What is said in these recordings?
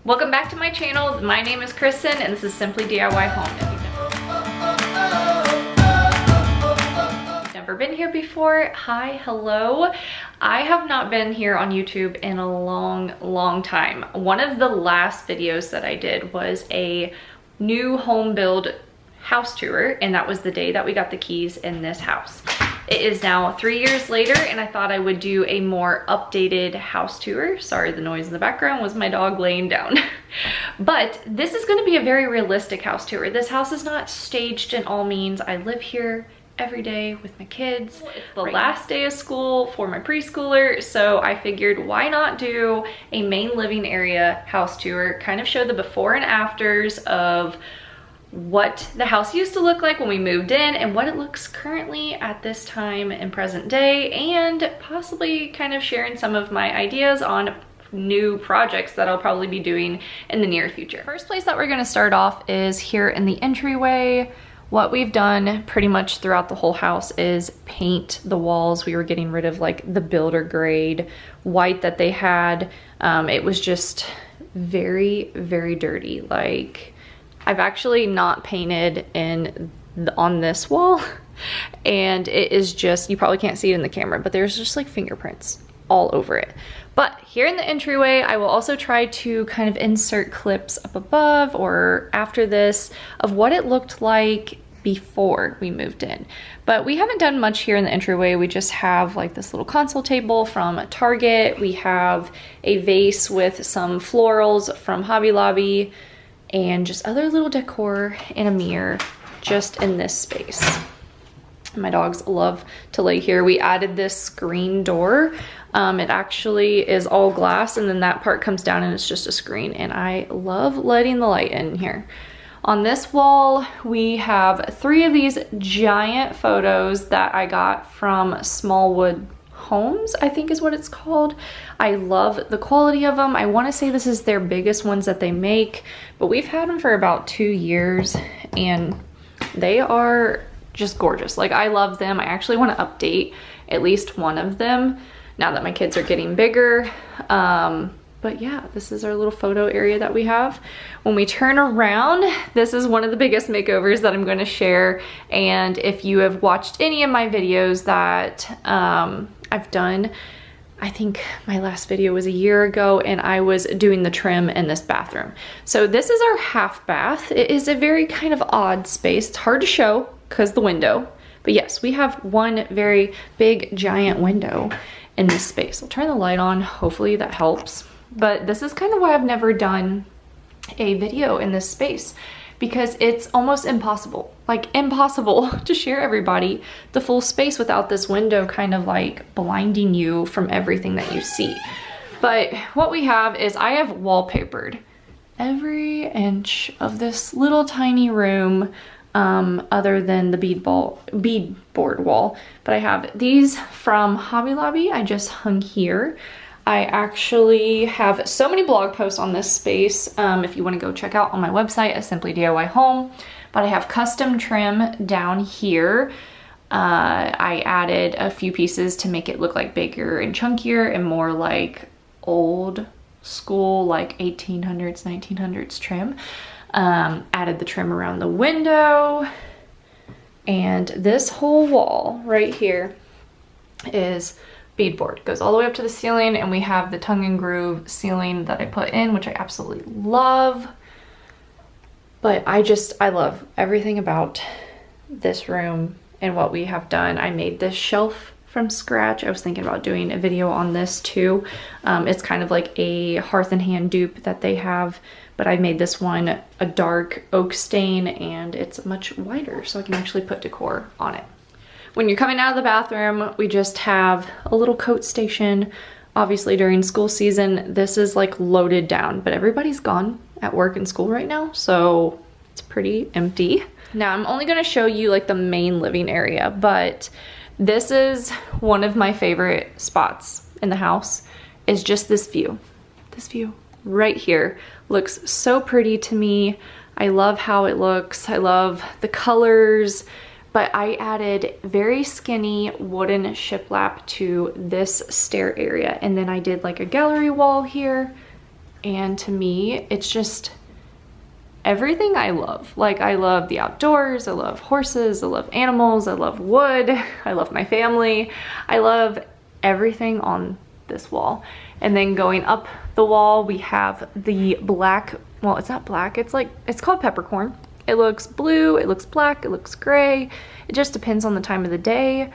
Welcome back to my channel. My name is Kristen and this is Simply DIY Home. If you've never been here before, hi, hello. I have not been here on YouTube in a long time. One of the last videos that I did was a new home build house tour, and that was the day that we got the keys in this house. It is now 3 years later, and I thought I would do a more updated house tour. Sorry, the noise in the background was my dog laying down. But this is going to be a very realistic house tour. This house is not staged in all means. I live here every day with my kids. It's the last day of school for my preschooler, so I figured why not do a main living area house tour, kind of show the before and afters of what the house used to look like when we moved in and what it looks currently at this time in present day, and possibly kind of sharing some of my ideas on new projects that I'll probably be doing in the near future. First place that we're going to start off is here in the entryway. What we've done pretty much throughout the whole house is paint the walls. We were getting rid of like the builder grade white that they had. It was just very dirty. Like, I've actually not painted on this wall, and it is just, you probably can't see it in the camera, but there's just like fingerprints all over it. But here in the entryway, I will also try to kind of insert clips up above or after this of what it looked like before we moved in. But we haven't done much here in the entryway. We just have like this little console table from Target. We have a vase with some florals from Hobby Lobby, and just other little decor and a mirror just in this space. My dogs love to lay here. We added this screen door. It actually is all glass, and then that part comes down and it's just a screen, and I love letting the light in here. On this wall, we have 3 of these giant photos that I got from Smallwood Homes, I think is what it's called. I love the quality of them. I want to say this is their biggest ones that they make, but we've had them for about 2 years and they are just gorgeous. Like, I love them. I actually want to update at least one of them now that my kids are getting bigger. But yeah, this is our little photo area that we have. When we turn around, this is one of the biggest makeovers that I'm going to share. And if you have watched any of my videos that I've done, I think my last video was a year ago, and I was doing the trim in this bathroom. So this is our half bath. It is a very kind of odd space. It's hard to show because the window. But yes, we have one very big giant window in this space. I'll turn the light on. Hopefully that helps. But this is kind of why I've never done a video in this space, because it's almost impossible, like impossible to share everybody the full space without this window kind of like blinding you from everything that you see. But what we have is I have wallpapered every inch of this little tiny room, other than the beadboard wall. But I have these from Hobby Lobby. I just hung here. I actually have so many blog posts on this space, if you want to go check out on my website at Simply DIY Home. But I have custom trim down here. I added a few pieces to make it look like bigger and chunkier and more like old school, like 1800s, 1900s trim. Added the trim around the window. And this whole wall right here is beadboard. Goes all the way up to the ceiling, and we have the tongue and groove ceiling that I put in, which I absolutely love. But I love everything about this room and what we have done. I made this shelf from scratch. I was thinking about doing a video on this too. It's kind of like a Hearth and Hand dupe that they have, but I made this one a dark oak stain, and it's much wider, so I can actually put decor on it. When you're coming out of the bathroom, we just have a little coat station. Obviously during school season, this is like loaded down, but everybody's gone at work and school right now, so it's pretty empty. Now I'm only gonna show you like the main living area, but this is one of my favorite spots in the house, is just this view. This view right here looks so pretty to me. I love how it looks. I love the colors. But I added very skinny wooden shiplap to this stair area, and then I did like a gallery wall here and to me, it's just everything I love. Like, I love the outdoors, I love horses, I love animals, I love wood, I love my family. I love everything on this wall. And then going up the wall, we have the black, well, it's not black, it's called peppercorn. It looks blue, it looks black, it looks gray. It just depends on the time of the day,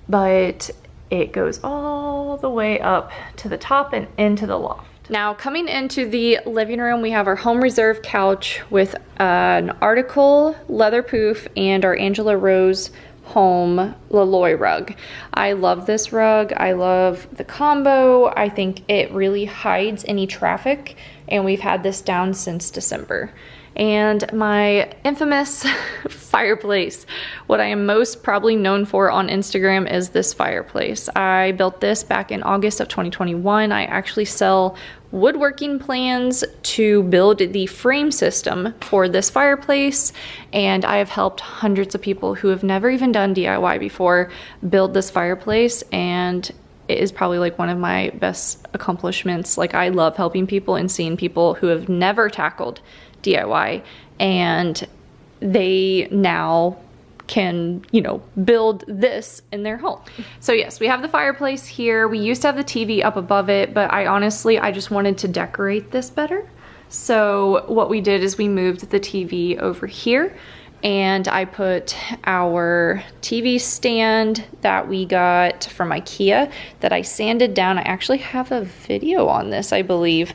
but it goes all the way up to the top and into the loft. Now, coming into the living room, we have our home reserve couch with an article leather poof and our Angela Rose home Laloy rug. I love this rug. I love the combo. I think it really hides any traffic, and we've had this down since December. And my infamous fireplace. What I am most probably known for on Instagram is this fireplace. I built this back in August of 2021. I actually sell woodworking plans to build the frame system for this fireplace, and I have helped hundreds of people who have never even done DIY before build this fireplace, and it is probably like one of my best accomplishments. Like, I love helping people and seeing people who have never tackled DIY and they now can, you know, build this in their home. So yes, we have the fireplace here. We used to have the TV up above it, but I just wanted to decorate this better. So what we did is we moved the TV over here, and I put our TV stand that we got from IKEA that I sanded down. I actually have a video on this, I believe,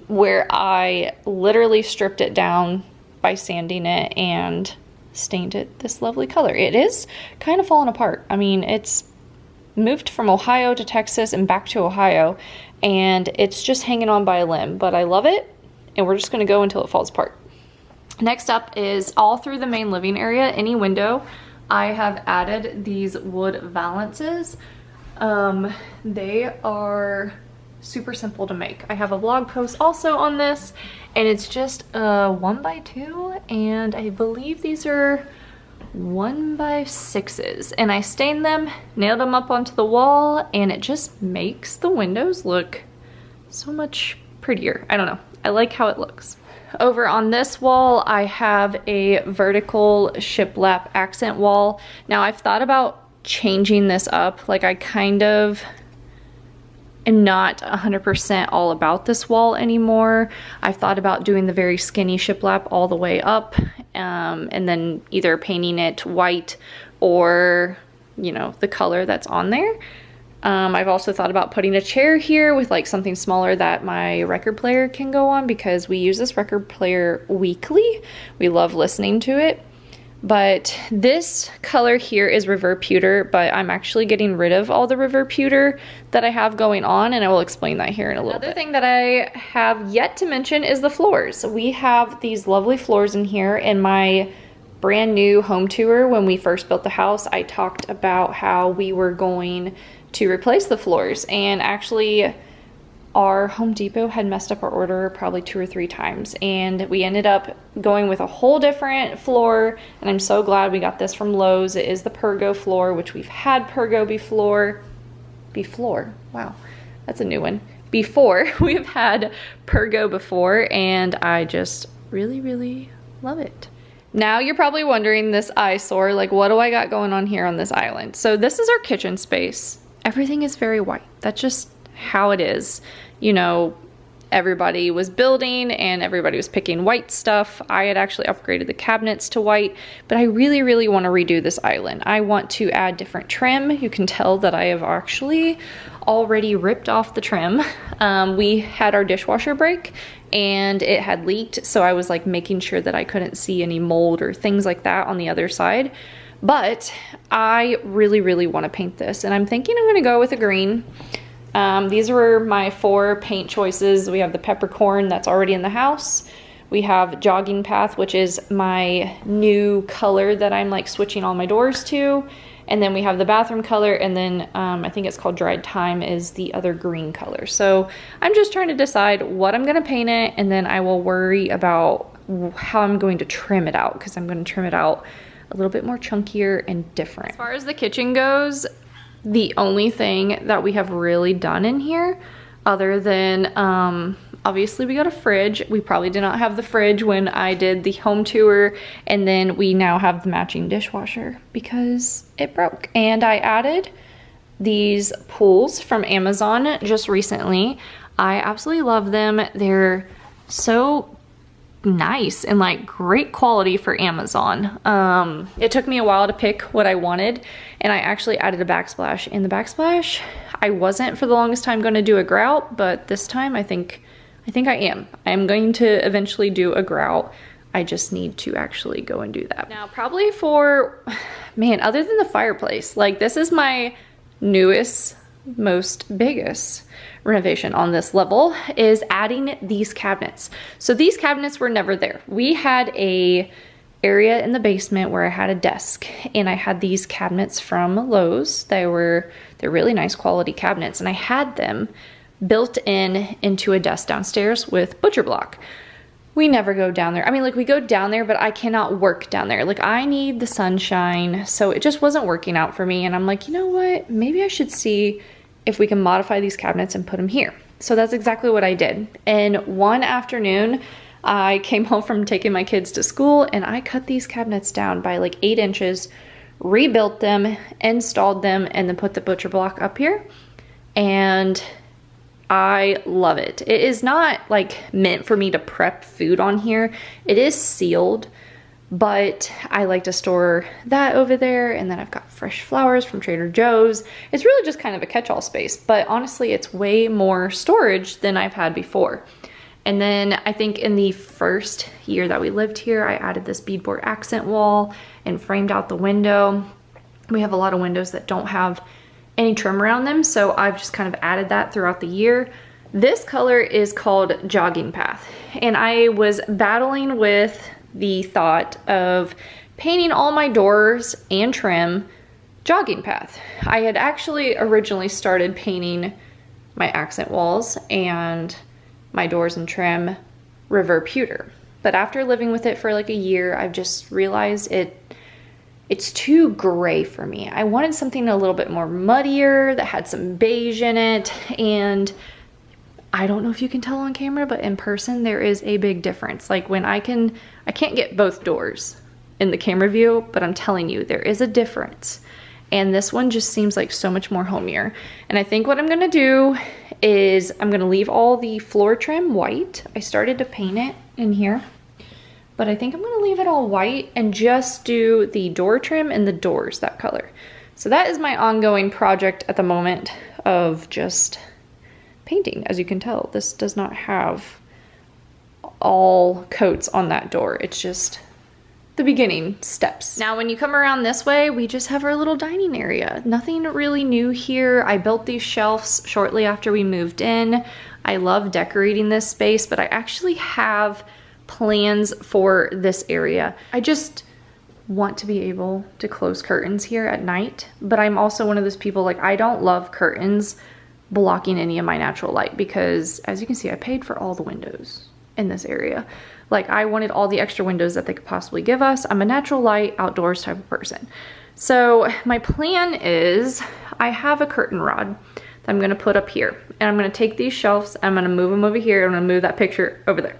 where I literally stripped it down by sanding it and stained it this lovely color. It is kind of falling apart. I mean, it's moved from Ohio to Texas and back to Ohio, and it's just hanging on by a limb, but I love it, and we're just gonna go until it falls apart. Next up is all through the main living area, any window, I have added these wood valances. They are super simple to make. I have a blog post also on this, and it's just a 1x2, and I believe these are 1x6s, and I stained them, nailed them up onto the wall, and it just makes the windows look so much prettier. I don't know, I like how it looks. Over on this wall, I have a vertical shiplap accent wall. Now, I've thought about changing this up. Like, I kind of am not 100% all about this wall anymore. I've thought about doing the very skinny shiplap all the way up, and then either painting it white or, you know, the color that's on there. I've also thought about putting a chair here with like something smaller that my record player can go on, because we use this record player weekly. We love listening to it. But this color here is reverb pewter, but I'm actually getting rid of all the reverb pewter that I have going on, and I will explain that here in a little bit. Another thing that I have yet to mention is the floors. We have these lovely floors in here. In my brand new home tour, when we first built the house, I talked about how we were going to replace the floors, and actually our Home Depot had messed up our order probably 2 or 3 times, and we ended up going with a whole different floor, and I'm so glad we got this from Lowe's. It is the Pergo floor, which we've had Pergo before. Wow, that's a new one. Before, we've had Pergo before, and I just really, really love it. Now you're probably wondering, this eyesore, like, what do I got going on here on this island? So this is our kitchen space. Everything is very white. That's just how it is. You know, everybody was building and everybody was picking white stuff. I had actually upgraded the cabinets to white, but I really, really want to redo this island. I want to add different trim. You can tell that I have actually already ripped off the trim. We had our dishwasher break and it had leaked, so I was like making sure that I couldn't see any mold or things like that on the other side. But I really, really want to paint this, and I'm thinking I'm going to go with a green. These were my 4 paint choices. We have the peppercorn that's already in the house. We have jogging path, which is my new color that I'm like switching all my doors to. And then we have the bathroom color, and then I think it's called dried thyme is the other green color. So I'm just trying to decide what I'm going to paint it, and then I will worry about how I'm going to trim it out, because I'm going to trim it out a little bit more chunkier and different. As far as the kitchen goes, the only thing that we have really done in here, other than Obviously we got a fridge. We probably did not have the fridge when I did the home tour. And then we now have the matching dishwasher because it broke. And I added these pools from Amazon just recently. I absolutely love them. They're so nice and like great quality for Amazon. It took me a while to pick what I wanted, and I actually added a backsplash. In the backsplash, I wasn't for the longest time going to do a grout, but this time I think I am. I'm going to eventually do a grout. I just need to actually go and do that. Now, probably for, man, other than the fireplace, like this is my newest, biggest renovation on this level, is adding these cabinets. So these cabinets were never there. We had a area in the basement where I had a desk, and I had these cabinets from Lowe's. They're really nice quality cabinets, and I had them built into a desk downstairs with butcher block. We never go down there. I mean, like, we go down there, but I cannot work down there. Like, I need the sunshine, so it just wasn't working out for me. And I'm like, you know what? Maybe I should see if we can modify these cabinets and put them here. So that's exactly what I did. And one afternoon, I came home from taking my kids to school, and I cut these cabinets down by like 8 inches, rebuilt them, installed them, and then put the butcher block up here. And I love it. It is not like meant for me to prep food on here. It is sealed, but I like to store that over there. And then I've got fresh flowers from Trader Joe's. It's really just kind of a catch-all space, but honestly, it's way more storage than I've had before. And then I think in the first year that we lived here, I added this beadboard accent wall and framed out the window. We have a lot of windows that don't have any trim around them, so I've just kind of added that throughout the year. This color is called Jogging Path, and I was battling with the thought of painting all my doors and trim Jogging Path. I had actually originally started painting my accent walls and my doors and trim River Pewter, but after living with it for like a year, I've just realized it's too gray for me. I wanted something a little bit more muddier that had some beige in it. And I don't know if you can tell on camera, but in person there is a big difference. Like when I can't get both doors in the camera view, but I'm telling you, there is a difference. And this one just seems like so much more homier. And I think what I'm gonna do is I'm gonna leave all the floor trim white. I started to paint it in here, but I think I'm gonna leave it all white and just do the door trim and the doors that color. So that is my ongoing project at the moment of just painting. As you can tell, this does not have all coats on that door. It's just the beginning steps. Now, when you come around this way, we just have our little dining area. Nothing really new here. I built these shelves shortly after we moved in. I love decorating this space, but I actually have plans for this area. I just want to be able to close curtains here at night, but I'm also one of those people, like, I don't love curtains blocking any of my natural light because, as you can see, I paid for all the windows in this area. Like, I wanted all the extra windows that they could possibly give us. I'm a natural light outdoors type of person. So my plan is I have a curtain rod that I'm gonna put up here, and I'm gonna take these shelves, I'm gonna move them over here, I'm gonna move that picture over there.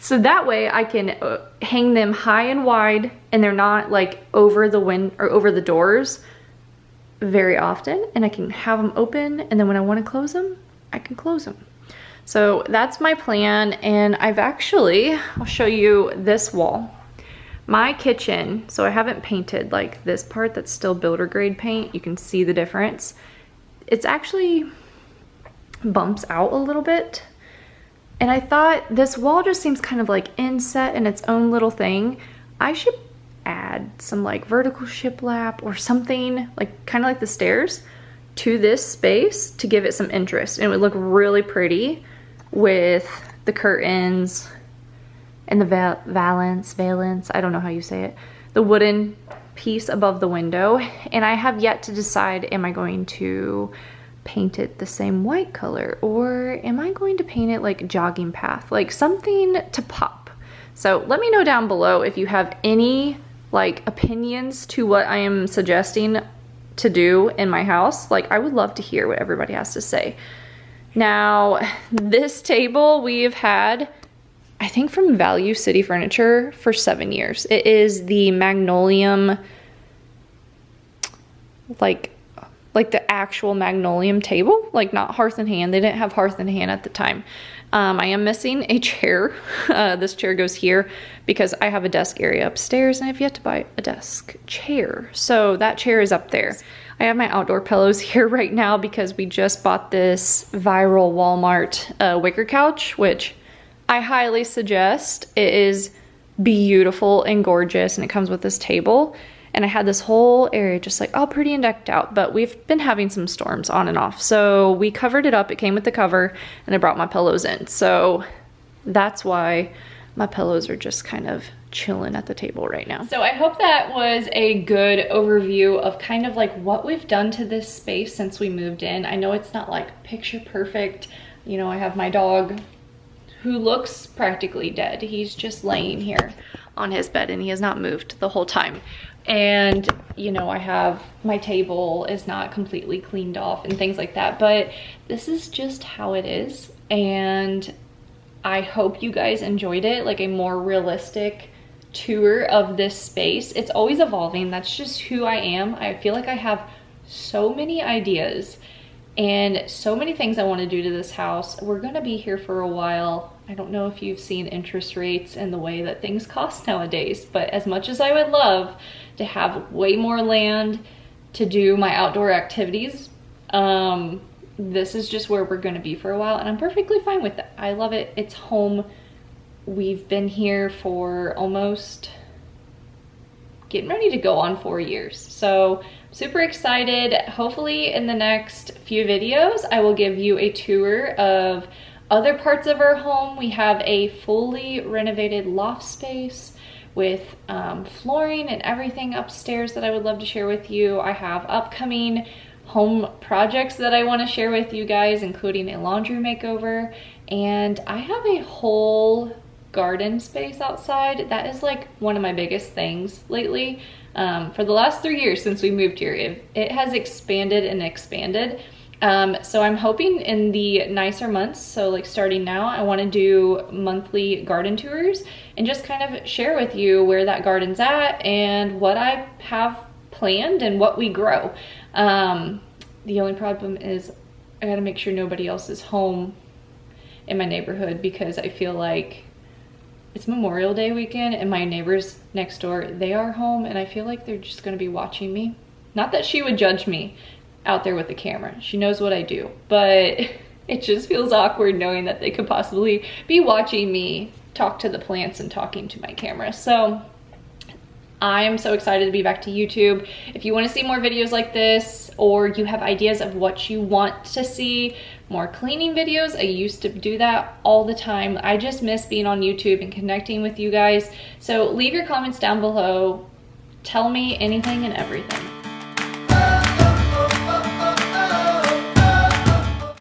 So that way I can hang them high and wide, and they're not like over the or over the doors very often, and I can have them open, and then when I want to close them, I can close them. So that's my plan. And I'll show you this wall. My kitchen, so I haven't painted like this part that's still builder grade paint. You can see the difference. It's actually bumps out a little bit. And I thought this wall just seems kind of like inset in its own little thing. I should add some like vertical shiplap or something, like kind of like the stairs, to this space to give it some interest. And it would look really pretty with the curtains and the valance, I don't know how you say it, the wooden piece above the window. And I have yet to decide, am I going to paint it the same white color, or am I going to paint it like Jogging Path, like something to pop? So let me know down below if you have any like opinions to what I am suggesting to do in my house. Like, I would love to hear what everybody has to say. Now, this table we've had, I think, from Value City Furniture for 7 years. It is the Magnolium, like the actual Magnolium table, like not Hearth and Hand. They didn't have Hearth and Hand at the time. I am missing a chair. This chair goes here because I have a desk area upstairs and I've yet to buy a desk chair. So that chair is up there. I have my outdoor pillows here right now because we just bought this viral Walmart wicker couch, which I highly suggest. It is beautiful and gorgeous, and it comes with this table. And I had this whole area just like all pretty and decked out, but we've been having some storms on and off. So we covered it up. It came with the cover, and I brought my pillows in. So that's why my pillows are just kind of chilling at the table right now. So I hope that was a good overview of kind of like what we've done to this space since we moved in. I know it's not like picture perfect. You know, I have my dog who looks practically dead. He's just laying here on his bed and he has not moved the whole time. And, you know, I have my table is not completely cleaned off and things like that, but this is just how it is. And I hope you guys enjoyed it, like a more realistic tour of this space. It's always evolving. That's just who I am. I feel like I have so many ideas and so many things I want to do to this house. We're going to be here for a while. I don't know if you've seen interest rates and the way that things cost nowadays, but as much as I would love to have way more land to do my outdoor activities, this is just where we're going to be for a while, and I'm perfectly fine with it. I love it. It's home. We've been here for almost getting ready to go on 4 years. So super excited. Hopefully in the next few videos, I will give you a tour of other parts of our home. We have a fully renovated loft space with flooring and everything upstairs that I would love to share with you. I have upcoming home projects that I want to share with you guys, including a laundry makeover, and I have a whole garden space outside. That is like one of my biggest things lately. For the last 3 years since we moved here, it has expanded and expanded. So I'm hoping in the nicer months, so like starting now, I want to do monthly garden tours and just kind of share with you where that garden's at and what I have planned and what we grow. The only problem is I gotta make sure nobody else is home in my neighborhood, because I feel like it's Memorial Day weekend and my neighbors next door, they are home, and I feel like they're just gonna be watching me. Not that she would judge me out there with the camera. She knows what I do, but it just feels awkward knowing that they could possibly be watching me talk to the plants and talking to my camera. So I am so excited to be back to YouTube. If you want to see more videos like this, or you have ideas of what you want to see, more cleaning videos, I used to do that all the time. I just miss being on YouTube and connecting with you guys. So leave your comments down below. Tell me anything and everything.